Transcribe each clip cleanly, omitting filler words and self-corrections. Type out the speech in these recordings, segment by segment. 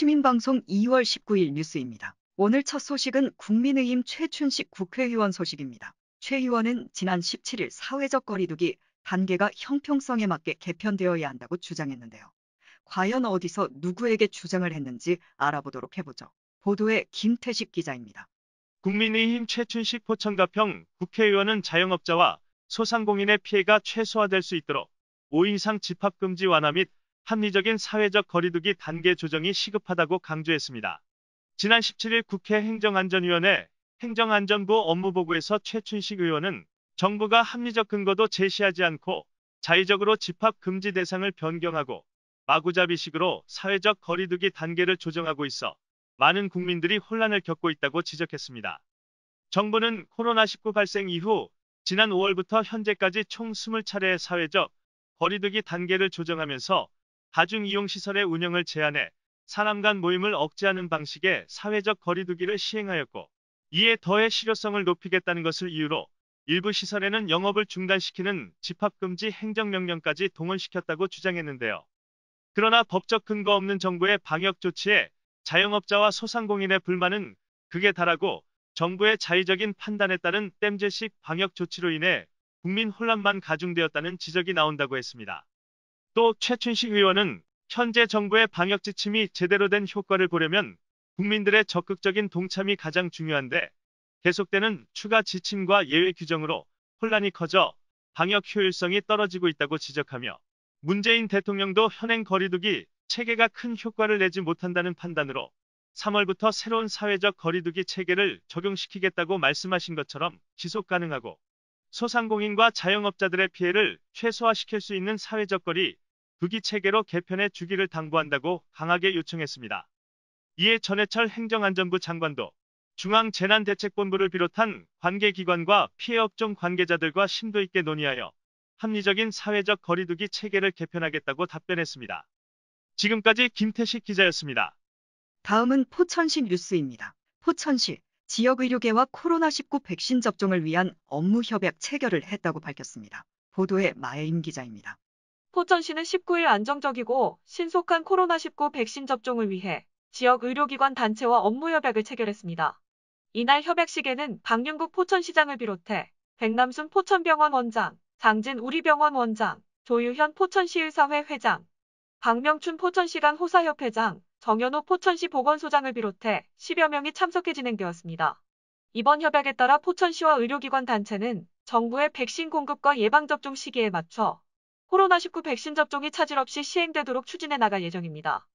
시민방송 2월 19일 뉴스입니다. 오늘 첫 소식은 국민의힘 최춘식 국회의원 소식입니다. 최 의원은 지난 17일 사회적 거리두기 단계가 형평성에 맞게 개편되어야 한다고 주장했는데요. 과연 어디서 누구에게 주장을 했는지 알아보도록 해보죠. 보도에 김태식 기자입니다. 국민의힘 최춘식 포천가평 국회의원은 자영업자와 소상공인의 피해가 최소화될 수 있도록 5인 이상 집합금지 완화 및 합리적인 사회적 거리두기 단계 조정이 시급하다고 강조했습니다. 지난 17일 국회 행정안전위원회 행정안전부 업무보고에서 최춘식 의원은 정부가 합리적 근거도 제시하지 않고 자의적으로 집합금지 대상을 변경하고 마구잡이식으로 사회적 거리두기 단계를 조정하고 있어 많은 국민들이 혼란을 겪고 있다고 지적했습니다. 정부는 코로나19 발생 이후 지난 5월부터 현재까지 총 20차례의 사회적 거리두기 단계를 조정하면서 다중이용시설의 운영을 제한해 사람 간 모임을 억제하는 방식의 사회적 거리두기를 시행하였고, 이에 더해 실효성을 높이겠다는 것을 이유로 일부 시설에는 영업을 중단시키는 집합금지 행정명령까지 동원시켰다고 주장했는데요. 그러나 법적 근거 없는 정부의 방역 조치에 자영업자와 소상공인의 불만은 극에 달하고 정부의 자의적인 판단에 따른 땜질식 방역 조치로 인해 국민 혼란만 가중되었다는 지적이 나온다고 했습니다. 또 최춘식 의원은 현재 정부의 방역 지침이 제대로 된 효과를 보려면 국민들의 적극적인 동참이 가장 중요한데 계속되는 추가 지침과 예외 규정으로 혼란이 커져 방역 효율성이 떨어지고 있다고 지적하며 문재인 대통령도 현행 거리두기 체계가 큰 효과를 내지 못한다는 판단으로 3월부터 새로운 사회적 거리두기 체계를 적용시키겠다고 말씀하신 것처럼 지속 가능하고 소상공인과 자영업자들의 피해를 최소화시킬 수 있는 사회적 거리두기 체계로 개편해 주기를 당부한다고 강하게 요청했습니다. 이에 전해철 행정안전부 장관도 중앙재난대책본부를 비롯한 관계기관과 피해업종 관계자들과 심도 있게 논의하여 합리적인 사회적 거리두기 체계를 개편하겠다고 답변했습니다. 지금까지 김태식 기자였습니다. 다음은 포천시 뉴스입니다. 포천시 지역의료계와 코로나19 백신 접종을 위한 업무 협약 체결을 했다고 밝혔습니다. 보도에 마혜임 기자입니다. 포천시는 19일 안정적이고 신속한 코로나19 백신 접종을 위해 지역 의료기관 단체와 업무 협약을 체결했습니다. 이날 협약식에는 박윤국 포천시장을 비롯해 백남순 포천병원 원장, 장진 우리병원 원장, 조유현 포천시의사회 회장, 박명춘 포천시간 호사협회장, 정현호 포천시 보건소장을 비롯해 10여 명이 참석해 진행되었습니다. 이번 협약에 따라 포천시와 의료기관 단체는 정부의 백신 공급과 예방접종 시기에 맞춰 코로나19 백신 접종이 차질 없이 시행되도록 추진해 나갈 예정입니다.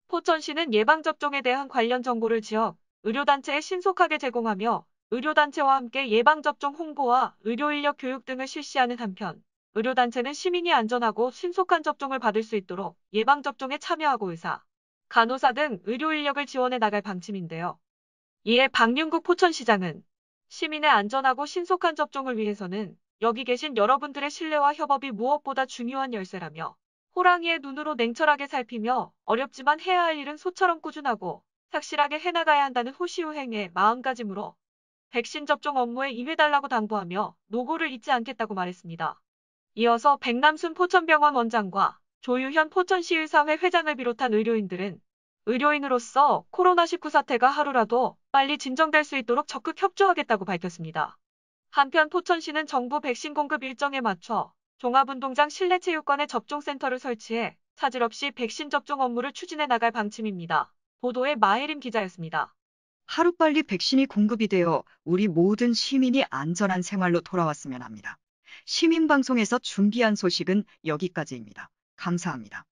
포천시는 예방접종에 대한 관련 정보를 지역 의료단체에 신속하게 제공하며 의료단체와 함께 예방접종 홍보와 의료인력 교육 등을 실시하는 한편, 의료단체는 시민이 안전하고 신속한 접종을 받을 수 있도록 예방접종에 참여하고 의사, 간호사 등 의료인력을 지원해 나갈 방침인데요. 이에 박윤국 포천시장은 시민의 안전하고 신속한 접종을 위해서는 여기 계신 여러분들의 신뢰와 협업이 무엇보다 중요한 열쇠라며 호랑이의 눈으로 냉철하게 살피며 어렵지만 해야 할 일은 소처럼 꾸준하고 착실하게 해나가야 한다는 호시우행의 마음가짐으로 백신 접종 업무에 임해달라고 당부하며 노고를 잊지 않겠다고 말했습니다. 이어서 백남순 포천병원 원장과 조유현 포천시의사회 회장을 비롯한 의료인들은 의료인으로서 코로나19 사태가 하루라도 빨리 진정될 수 있도록 적극 협조하겠다고 밝혔습니다. 한편 포천시는 정부 백신 공급 일정에 맞춰 종합운동장 실내체육관에 접종센터를 설치해 차질 없이 백신 접종 업무를 추진해 나갈 방침입니다. 보도에 마혜림 기자였습니다. 하루빨리 백신이 공급이 되어 우리 모든 시민이 안전한 생활로 돌아왔으면 합니다. 시민방송에서 준비한 소식은 여기까지입니다. 감사합니다.